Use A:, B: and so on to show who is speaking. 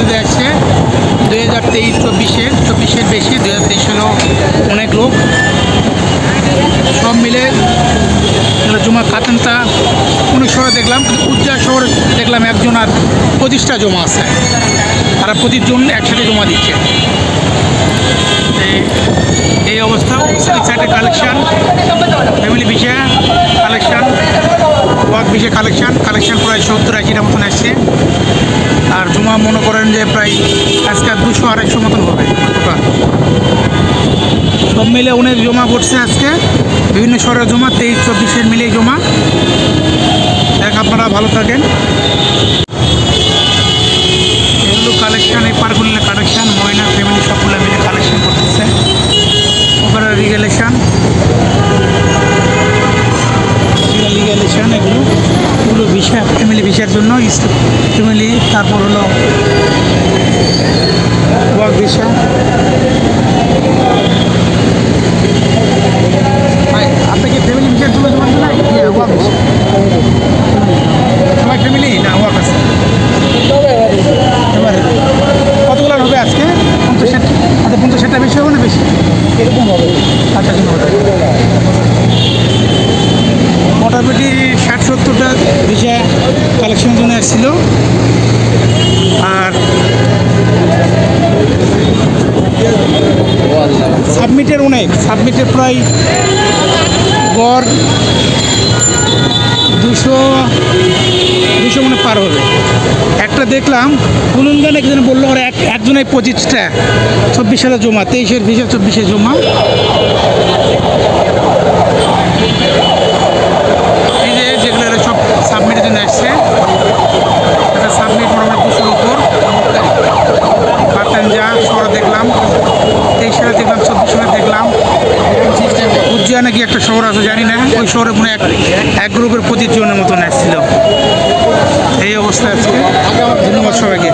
A: দিতে আসছে 2023-24-24 বেশি, 2023 হলো অনেক লোক সব মিলে জমা খাতানটা অনেক শহরে দেখলাম, কিন্তু উজ্জা শহরে দেখলাম একজন আর 25টা জমা আছে, তারা প্রতিজন একসাথে জমা দিচ্ছে। এই অবস্থা। সাইডে collection, family visa collection, work visa collection প্রায় 70-80টা মতন আসছে। আর জমা মনে করেন যে প্রায় আজকে 200-250 মতন হবে টোটাল। সব মিলে অনেক জমা পড়ছে আজকে, বিভিন্ন শহরের জমা, 23-24 মিলেই জমা। আপনারা ভালো থাকেন। এগুলো কালেকশান, এই পার্কগুলো কালেকশান, ময়না ফ্যামিলি সবগুলো মিলে কালেকশান করতেছে। ওপরে রিগেলেশন, এগুলো ভিসা, ফ্যামিলি ভিসার জন্য ফ্যামিলি। তারপর হলো ওয়ার্ক ভিসা। আপনি কি ফ্যামিলি ভিসার জন্য জমা দিলেন? ওয়ার্ক ভিসা সবাই ফ্যামিলি না ওয়ার্ক আছে? এবারে কতগুলো হবে আজকে? 50-60টা বেশি হবে না বেশি? এরকম হবে। আচ্ছা, মোটামুটি 60-70টা ভিসা কালেকশনের জন্য এসেছিল। আর সাবমিটের প্রায় গড় 200 মনে পার হবে। একটা দেখলাম কুলুনগান একজন বললো ওরা একজনের 25টা, 24 সালে জমা, 23-এর ভিসা 24-এ জমা। এই যে যেগুলো সব সাবমিটের জন্য আসছে, একটা সাবমিট মোটামুটি 200-র উপর। পাতানজা শহরে দেখলাম, 23 সালে দেখলাম, 24 সালে দেখলাম। উজ্জা নাকি একটা শহর আছে জানি না, ওই শহরে মনে এক গ্রুপের 25 জনের মতন আসছিল। এই অবস্থা আজকে। ধন্যবাদ সবাইকে।